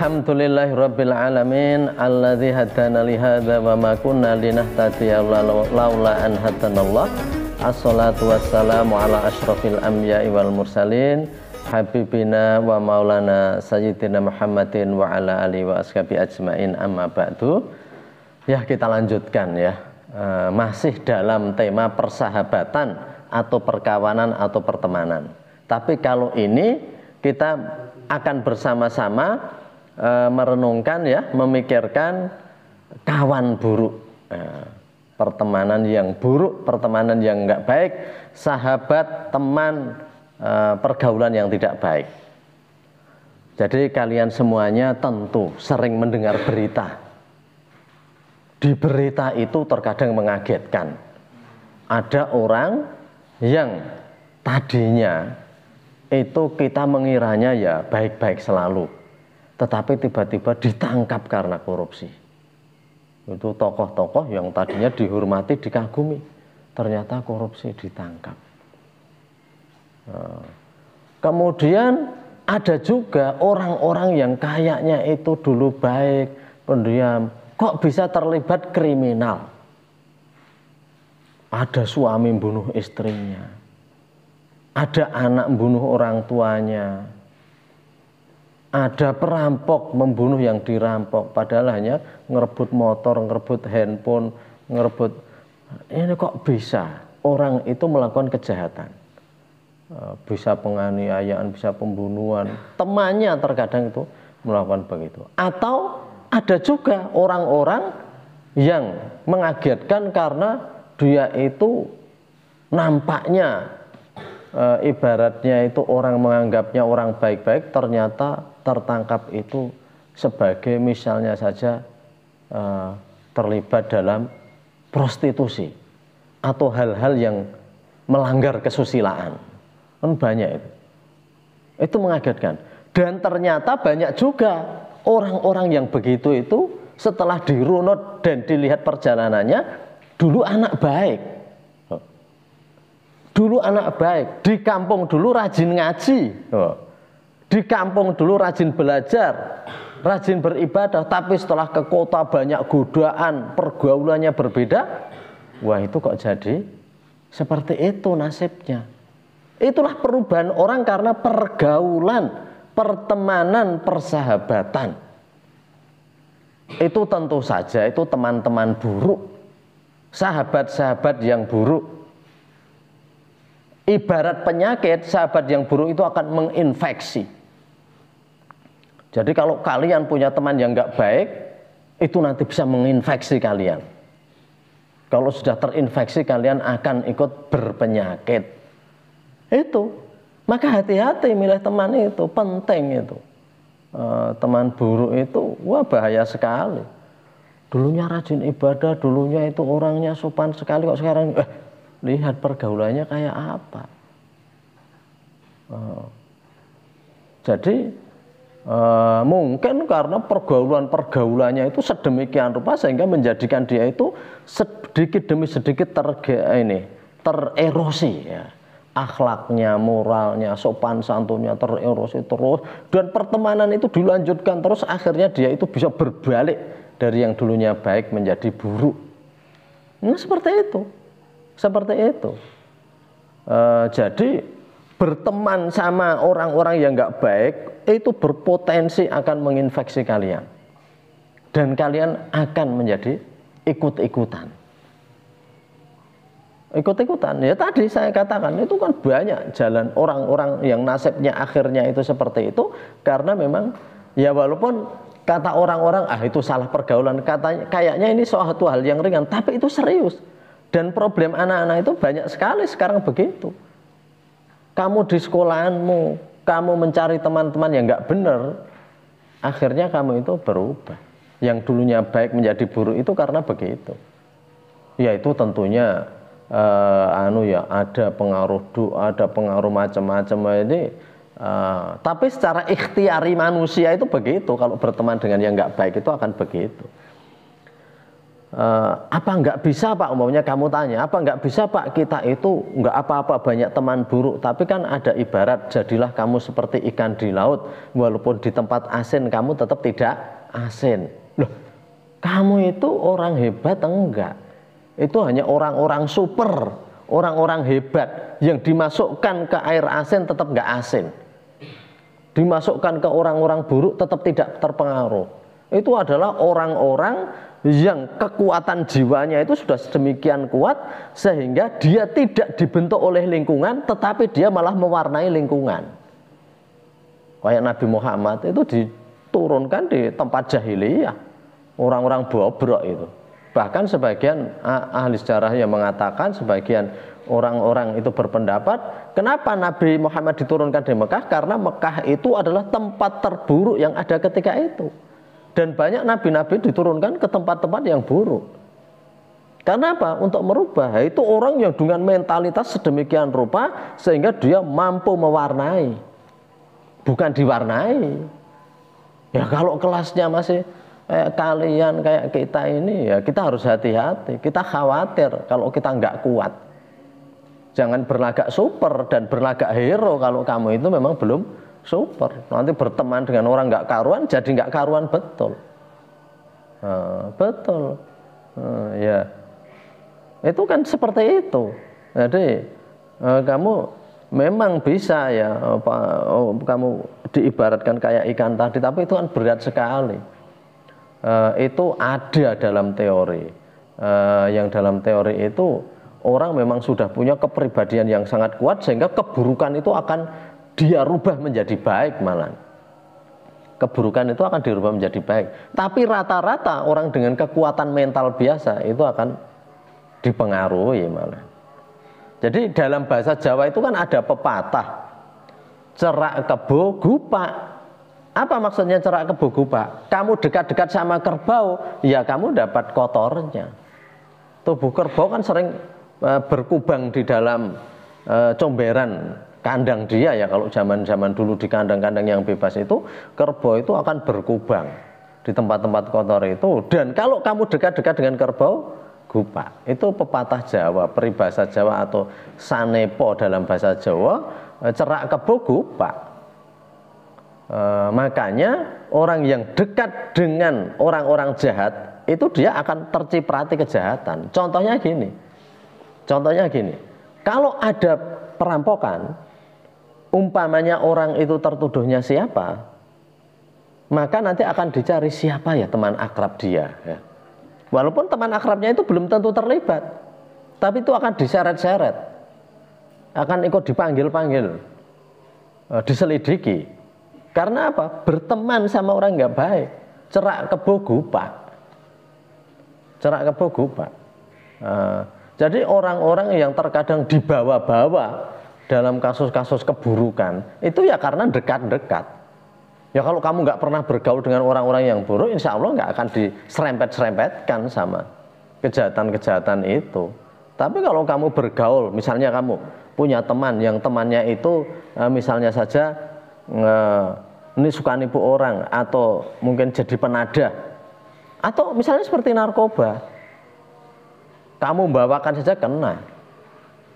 Alhamdulillahirabbil alamin alladzi hadana li hadza wa ma kunna linahtadiya laula an hadanallah. Assalatu wassalamu ala asyrafil anbiya'i wal mursalin habibina wa maulana sayyidina Muhammadin wa ala alihi wa ashabi ajmain, amma ba'du. Ya, kita lanjutkan ya. Masih dalam tema persahabatan atau perkawanan atau pertemanan. Tapi kalau ini kita akan bersama-sama merenungkan ya, memikirkan kawan buruk, pertemanan yang buruk, pertemanan yang enggak baik, sahabat, teman, pergaulan yang tidak baik. Jadi kalian semuanya tentu sering mendengar berita. Di berita itu terkadang mengagetkan. Ada orang yang tadinya itu kita mengiranya ya baik-baik selalu, tetapi tiba-tiba ditangkap karena korupsi. Itu tokoh-tokoh yang tadinya dihormati, dikagumi, ternyata korupsi, ditangkap. Kemudian ada juga orang-orang yang kayaknya itu dulu baik, pendiam, kok bisa terlibat kriminal. Ada suami bunuh istrinya, ada anak bunuh orang tuanya, ada perampok membunuh yang dirampok, padahal hanya ngerebut motor, ngerebut handphone, ngerebut. Ini kok bisa orang itu melakukan kejahatan? Bisa penganiayaan, bisa pembunuhan. Temannya terkadang itu melakukan begitu. Atau ada juga orang-orang yang mengagetkan karena dia itu nampaknya ibaratnya itu orang menganggapnya orang baik-baik, ternyata tertangkap itu sebagai misalnya saja terlibat dalam prostitusi atau hal-hal yang melanggar kesusilaan. Kan banyak itu. Itu mengagetkan. Dan ternyata banyak juga orang-orang yang begitu itu setelah dirunut dan dilihat perjalanannya, dulu anak baik. Dulu anak baik, di kampung dulu rajin ngaji, di kampung dulu rajin belajar, rajin beribadah, tapi setelah ke kota banyak godaan, pergaulannya berbeda. Wah, itu kok jadi seperti itu nasibnya. Itulah perubahan orang karena pergaulan, pertemanan, persahabatan. Itu tentu saja itu teman-teman buruk, sahabat-sahabat yang buruk. Ibarat penyakit, sahabat yang buruk itu akan menginfeksi. Jadi kalau kalian punya teman yang nggak baik, itu nanti bisa menginfeksi kalian. Kalau sudah terinfeksi, kalian akan ikut berpenyakit. Itu, maka hati-hati milih teman itu, penting itu. Teman buruk itu, wah bahaya sekali. Dulunya rajin ibadah, dulunya itu orangnya sopan sekali, kok sekarang lihat pergaulannya kayak apa. Jadi mungkin karena pergaulannya itu sedemikian rupa sehingga menjadikan dia itu sedikit demi sedikit tererosi ya. Akhlaknya, moralnya, sopan santunnya tererosi terus, dan pertemanan itu dilanjutkan terus, akhirnya dia itu bisa berbalik dari yang dulunya baik menjadi buruk. Nah, seperti itu. Seperti itu. Jadi berteman sama orang-orang yang nggak baik itu berpotensi akan menginfeksi kalian, dan kalian akan menjadi ikut-ikutan. Ikut-ikutan. Ya tadi saya katakan itu kan banyak jalan orang-orang yang nasibnya akhirnya itu seperti itu karena memang ya walaupun kata orang-orang itu salah pergaulan, katanya kayaknya ini suatu hal yang ringan, tapi itu serius. Dan problem anak-anak itu banyak sekali sekarang begitu. Kamu di sekolahanmu, kamu mencari teman-teman yang nggak benar, akhirnya kamu itu berubah. Yang dulunya baik menjadi buruk itu karena begitu. Ya itu tentunya ada pengaruh doa, ada pengaruh macam-macam ini. Tapi secara ikhtiari manusia itu begitu. Kalau berteman dengan yang nggak baik itu akan begitu. apa nggak bisa Pak, umumnya kamu tanya, apa nggak bisa Pak, kita itu nggak apa-apa banyak teman buruk, tapi kan ada ibarat, jadilah kamu seperti ikan di laut, walaupun di tempat asin kamu tetap tidak asin. Loh, kamu itu orang hebat enggak? Itu hanya orang-orang super, orang-orang hebat yang dimasukkan ke air asin tetap nggak asin, dimasukkan ke orang-orang buruk tetap tidak terpengaruh. Itu adalah orang-orang yang kekuatan jiwanya itu sudah sedemikian kuat sehingga dia tidak dibentuk oleh lingkungan, tetapi dia malah mewarnai lingkungan. Kayak Nabi Muhammad itu diturunkan di tempat jahiliyah, orang-orang bobrok itu. Bahkan sebagian ahli sejarah yang mengatakan, sebagian orang-orang itu berpendapat, kenapa Nabi Muhammad diturunkan di Mekah? Karena Mekah itu adalah tempat terburuk yang ada ketika itu. Dan banyak nabi-nabi diturunkan ke tempat-tempat yang buruk. Karena apa? Untuk merubah. Itu orang yang dengan mentalitas sedemikian rupa sehingga dia mampu mewarnai, bukan diwarnai. Ya kalau kelasnya masih kayak kalian, kayak kita ini, ya kita harus hati-hati. Kita khawatir kalau kita nggak kuat. Jangan berlagak super dan berlagak hero kalau kamu itu memang belum super. Nanti berteman dengan orang nggak karuan, jadi nggak karuan betul. Betul. Ya, itu kan seperti itu. Jadi kamu memang bisa ya, kamu diibaratkan kayak ikan tadi, tapi itu kan berat sekali. Itu ada dalam teori. Yang dalam teori itu orang memang sudah punya kepribadian yang sangat kuat sehingga keburukan itu akan dia rubah menjadi baik malah. Keburukan itu akan dirubah menjadi baik. Tapi rata-rata orang dengan kekuatan mental biasa itu akan dipengaruhi malah. Jadi dalam bahasa Jawa itu kan ada pepatah, cerak kebo gupak. Apa maksudnya cerak kebo gupak? Kamu dekat-dekat sama kerbau, ya kamu dapat kotornya. Tubuh kerbau kan sering berkubang di dalam comberan kandang dia ya. Kalau zaman-zaman dulu di kandang-kandang yang bebas itu, kerbau itu akan berkubang di tempat-tempat kotor itu. Dan kalau kamu dekat-dekat dengan kerbau, gupak. Itu pepatah Jawa, peribahasa Jawa atau sanepo dalam bahasa Jawa, cerak kebo gupak. Makanya orang yang dekat dengan orang-orang jahat itu dia akan terciprati kejahatan. Contohnya gini, kalau ada perampokan, umpamanya orang itu tertuduhnya siapa, maka nanti akan dicari siapa ya teman akrab dia ya. Walaupun teman akrabnya itu belum tentu terlibat, tapi itu akan diseret-seret, akan ikut dipanggil-panggil, diselidiki. Karena apa? Berteman sama orang nggak baik. Cerak kebo gupak. Cerak kebo gupak. Jadi orang-orang yang terkadang dibawa-bawa dalam kasus-kasus keburukan itu ya karena dekat-dekat. Ya kalau kamu nggak pernah bergaul dengan orang-orang yang buruk, insya Allah nggak akan diserempet-serempetkan sama kejahatan-kejahatan itu. Tapi kalau kamu bergaul, misalnya kamu punya teman yang temannya itu misalnya saja ini suka nipu orang, atau mungkin jadi penadah, atau misalnya seperti narkoba, kamu bawakan saja kena.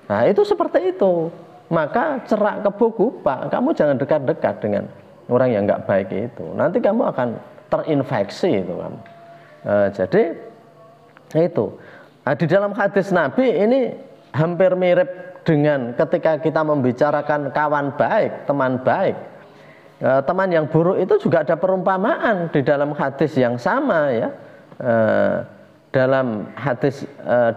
Nah itu seperti itu. Maka cerak kebo gupak, kamu jangan dekat-dekat dengan orang yang nggak baik itu. Nanti kamu akan terinfeksi itu kamu. Jadi itu. Di dalam hadis Nabi ini hampir mirip dengan ketika kita membicarakan kawan baik, teman baik. Teman yang buruk itu juga ada perumpamaan di dalam hadis yang sama ya. Dalam hadis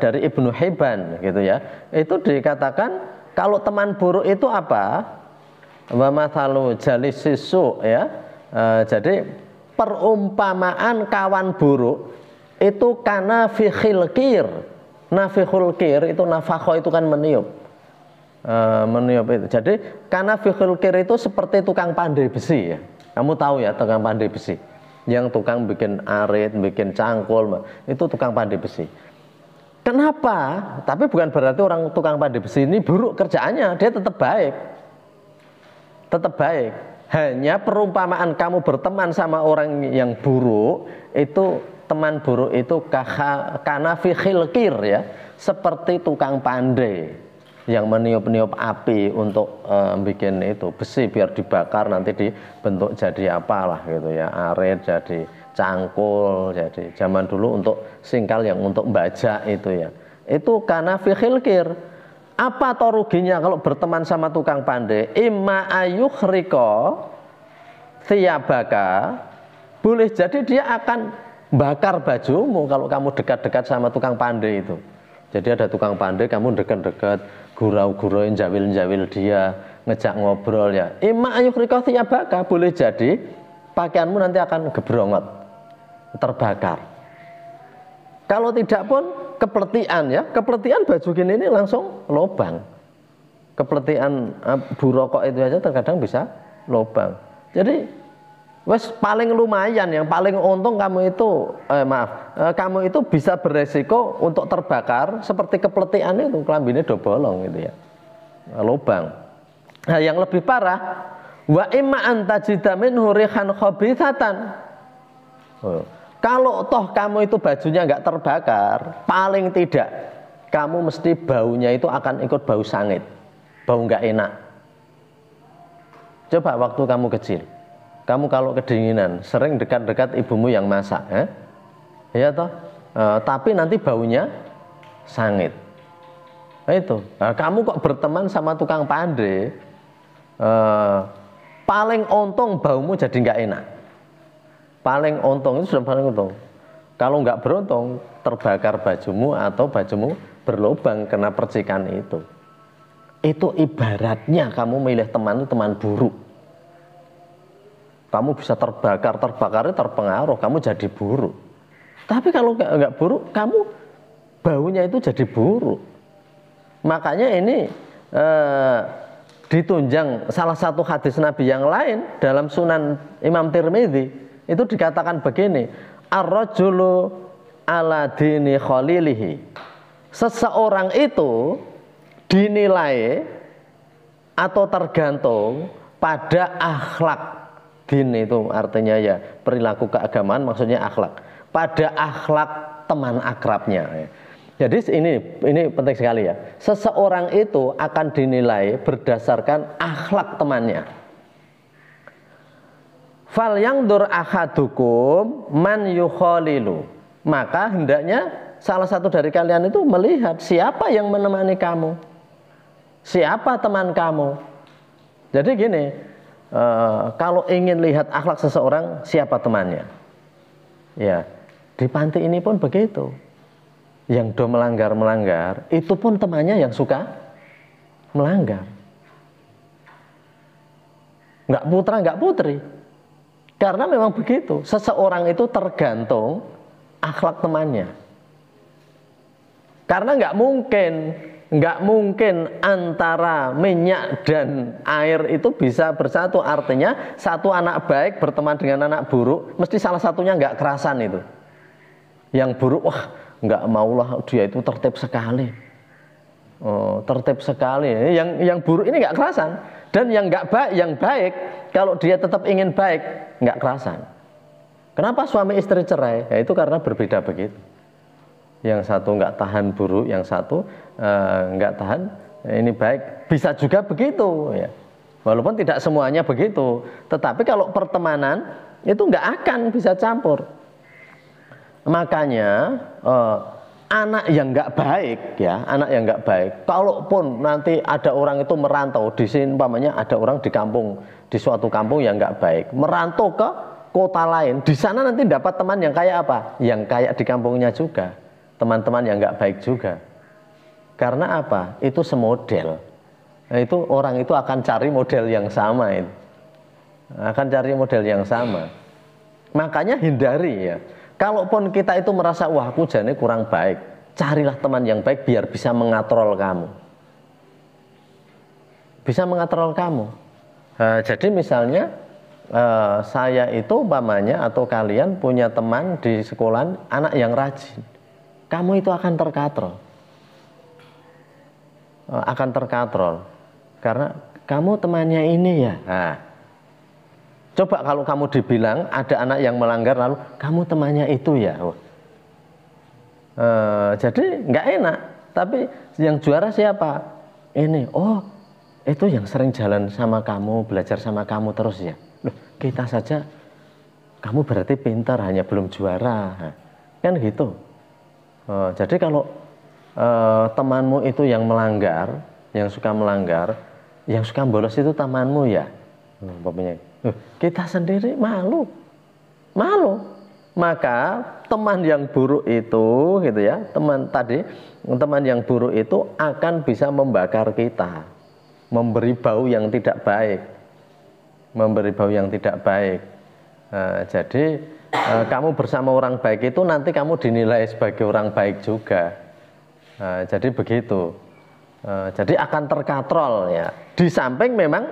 dari Ibnu Hibban gitu ya. Itu dikatakan kalau teman buruk itu apa? Wa mathalu jalisis su ya. Jadi perumpamaan kawan buruk itu kana fi khilqir. Nafikhul kir itu nafakho itu kan meniup. Meniup itu. Jadi kana fi khilqir itu seperti tukang pandai besi ya. Kamu tahu ya tukang pandai besi. Yang tukang bikin arit, bikin cangkul, itu tukang pandai besi. Kenapa? Tapi bukan berarti orang tukang pandai besi ini buruk kerjaannya, dia tetap baik. Tetap baik. Hanya perumpamaan kamu berteman sama orang yang buruk itu teman buruk itu kana fi khilqir ya, seperti tukang pandai yang meniup-niup api untuk bikin itu besi biar dibakar nanti dibentuk jadi apalah gitu ya, arit jadi cangkul, jadi zaman dulu untuk singkal yang untuk bajak itu ya. Itu kana fi khilqir. Apa toh ruginya kalau berteman sama tukang pandai? Imma ayukhriko thiyabaka, boleh jadi dia akan bakar bajumu kalau kamu dekat-dekat sama tukang pandai itu. Jadi ada tukang pandai, kamu dekat-dekat, gurau-gurauin, jawil-jawil dia, ngejak ngobrol ya. Imma ayukhriko thiyabaka, boleh jadi pakaianmu nanti akan gebrongot, terbakar. Kalau tidak pun kepletian ya, kepletian baju gini ini langsung lobang. Kepletian burokok itu aja terkadang bisa lobang. Jadi wes paling lumayan, yang paling untung kamu itu kamu itu bisa beresiko untuk terbakar seperti kepletian itu, kelambine do bolong gitu ya, lobang. Nah yang lebih parah, wa imma antajida minhu rihan khabithatan. Kalau toh kamu itu bajunya nggak terbakar, paling tidak kamu mesti baunya itu akan ikut bau sangit, bau nggak enak. Coba waktu kamu kecil, kamu kalau kedinginan sering dekat-dekat ibumu yang masak, ya toh, tapi nanti baunya sangit. Nah, itu, kamu kok berteman sama tukang pandai, paling untung baumu jadi nggak enak. Paling untung itu sudah paling untung. Kalau nggak beruntung, terbakar bajumu atau bajumu berlubang kena percikan itu. Itu ibaratnya kamu milih teman itu teman buruk. Kamu bisa terbakarnya terpengaruh, kamu jadi buruk. Tapi kalau nggak buruk, kamu baunya itu jadi buruk. Makanya ini ditunjang salah satu hadis Nabi yang lain dalam Sunan Imam Tirmidzi. Itu dikatakan begini, ar-rajulu ala dini khalilihi. Seseorang itu dinilai atau tergantung pada akhlak. Din itu artinya ya perilaku keagamaan, maksudnya akhlak. Pada akhlak teman akrabnya. Jadi ini penting sekali ya. Seseorang itu akan dinilai berdasarkan akhlak temannya. Fal yangdur ahadukum man yukhalilu. Maka hendaknya salah satu dari kalian itu melihat siapa yang menemani kamu, siapa teman kamu. Jadi gini, kalau ingin lihat akhlak seseorang, siapa temannya. Ya, di panti ini pun begitu. Yang do melanggar, itu pun temannya yang suka melanggar. Nggak putra, nggak putri. Karena memang begitu, seseorang itu tergantung akhlak temannya. Karena nggak mungkin antara minyak dan air itu bisa bersatu. Artinya satu anak baik berteman dengan anak buruk, mesti salah satunya nggak kerasan itu. Yang buruk, wah nggak maulah dia itu tertib sekali. Oh, tertib sekali. Yang buruk ini nggak kerasan. Dan yang baik, kalau dia tetap ingin baik, nggak kerasan. Kenapa suami istri cerai? Ya itu karena berbeda begitu. Yang satu nggak tahan buruk, yang satu nggak tahan ini baik. Bisa juga begitu, ya. Walaupun tidak semuanya begitu. Tetapi kalau pertemanan itu nggak akan bisa campur. Makanya anak yang nggak baik, ya, anak yang nggak baik. Kalaupun nanti ada orang itu merantau di sini, umpamanya ada orang di kampung, di suatu kampung yang nggak baik, merantau ke kota lain, di sana nanti dapat teman yang kayak apa? Yang kayak di kampungnya juga, teman-teman yang nggak baik juga. Karena apa? Itu semodel. Nah, itu orang itu akan cari model yang sama itu. Akan cari model yang sama. Makanya hindari ya. Kalaupun kita itu merasa, wah aku jane kurang baik, carilah teman yang baik biar bisa mengatrol kamu. Bisa mengatrol kamu. Jadi misalnya saya itu umpamanya atau kalian punya teman di sekolah anak yang rajin, kamu itu akan terkatrol. Akan terkatrol. Karena kamu temannya ini ya. Nah, Coba kalau kamu dibilang ada anak yang melanggar lalu kamu temannya itu ya. Jadi nggak enak. Tapi yang juara siapa? Ini, oh itu yang sering jalan sama kamu, belajar sama kamu terus ya. Loh, kita saja, kamu berarti pintar, hanya belum juara. Kan gitu. Jadi kalau temanmu itu yang melanggar, yang suka melanggar, yang suka bolos itu temanmu ya. Kita sendiri malu. Maka teman yang buruk itu gitu ya, teman yang buruk itu akan bisa membakar kita, memberi bau yang tidak baik. Jadi kamu bersama orang baik itu nanti kamu dinilai sebagai orang baik juga. Jadi begitu. Jadi akan terkatrol ya. Di samping memang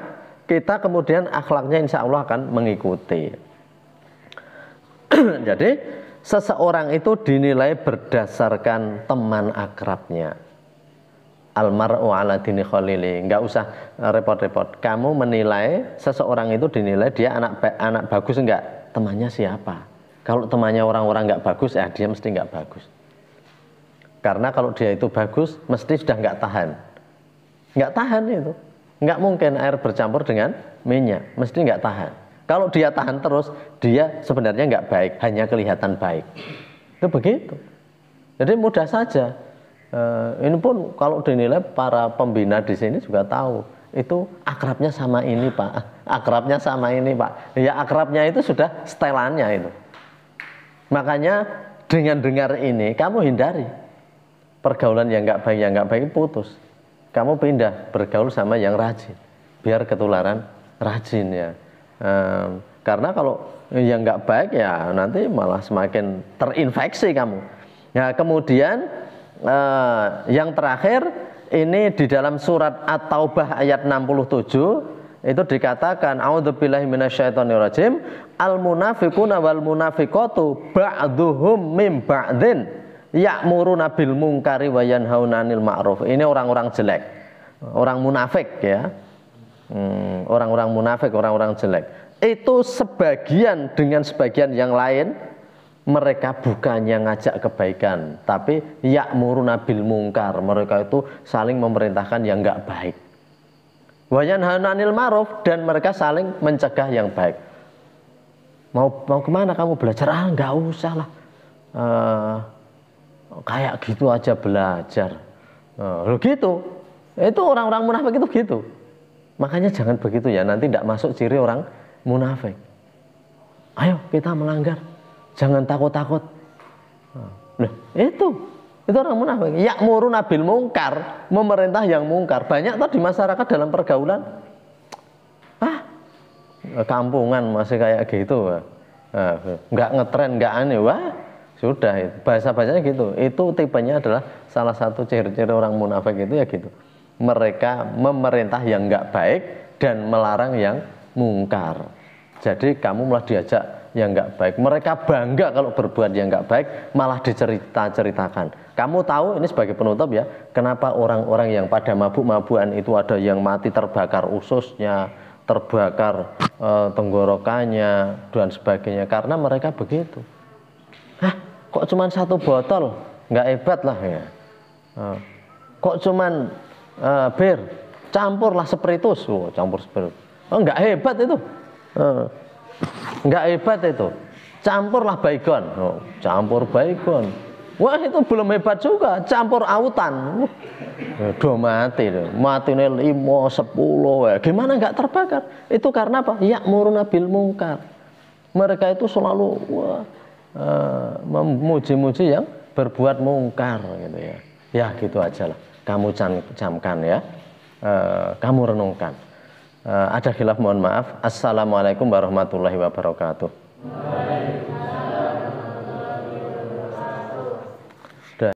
kita kemudian akhlaknya insya Allah akan mengikuti. Jadi seseorang itu dinilai berdasarkan teman akrabnya. Almar'u ala dini khalili. Nggak usah repot-repot. Kamu menilai seseorang itu dinilai dia anak bagus enggak? Temannya siapa? Kalau temannya orang-orang nggak bagus, dia mesti nggak bagus. Karena kalau dia itu bagus, mesti sudah nggak tahan. Nggak tahan itu. Nggak mungkin air bercampur dengan minyak. Mesti nggak tahan. Kalau dia tahan terus, dia sebenarnya nggak baik, hanya kelihatan baik. Itu begitu. Jadi mudah saja. Ini pun kalau dinilai para pembina di sini juga tahu. Itu akrabnya sama ini Pak. Akrabnya sama ini Pak. Ya akrabnya itu sudah setelannya itu. Makanya dengan dengar ini, kamu hindari. Pergaulan yang nggak baik putus. Kamu pindah bergaul sama yang rajin. Biar ketularan rajin ya. Karena kalau yang nggak baik ya nanti malah semakin terinfeksi kamu. Nah kemudian yang terakhir ini di dalam surat At-Taubah ayat 67 itu dikatakan a'udzubillahi minasyaitonirrajim al-munafiquna wal munafiqatu ba'duhum mim ba'din ya'muruna bil munkari wa yanhauna 'anil ma'ruf. Ini orang-orang jelek, orang munafik ya. Orang-orang munafik, orang-orang jelek itu sebagian dengan sebagian yang lain mereka bukannya ngajak kebaikan tapi ya'muruna bil munkar, mereka itu saling memerintahkan yang enggak baik, wa yanhauna 'anil ma'ruf, dan mereka saling mencegah yang baik. Mau kemana kamu belajar? Enggak usah lah, kayak gitu aja belajar. Gitu. Itu orang-orang munafik itu gitu. Makanya jangan begitu ya, nanti tidak masuk ciri orang munafik. Ayo kita melanggar, jangan takut-takut. Nah, itu orang munafik. Ya'muruna bil munkar, memerintah yang mungkar. Banyak tuh di masyarakat dalam pergaulan. Kampungan masih kayak gitu. Nggak ngetren, nggak aneh. Wah, sudah itu. Bahasa-bahasanya gitu. Itu tipenya adalah salah satu ciri-ciri orang munafik itu ya gitu. Mereka memerintah yang enggak baik dan melarang yang mungkar. Jadi kamu malah diajak yang enggak baik. Mereka bangga kalau berbuat yang enggak baik, malah diceritakan. Kamu tahu ini sebagai penutup ya, kenapa orang-orang yang pada mabuk-mabukan itu ada yang mati terbakar ususnya, terbakar tenggorokannya dan sebagainya, karena mereka begitu. Kok cuma satu botol? Enggak hebat lah ya. Kok cuman bir, campurlah spiritus, campur spiritus. Enggak hebat itu, enggak hebat itu. Campurlah baygon, campur baygon. Wah itu belum hebat juga, campur autan. Do mati, matine 5, 10, gimana enggak terbakar? Itu karena apa? Ya'muruna bil munkar. Mereka itu selalu memuji-muji yang berbuat mungkar gitu ya. Ya gitu aja lah. Kamu camkan ya, kamu renungkan. Ada khilaf mohon maaf. Assalamualaikum warahmatullahi wabarakatuh.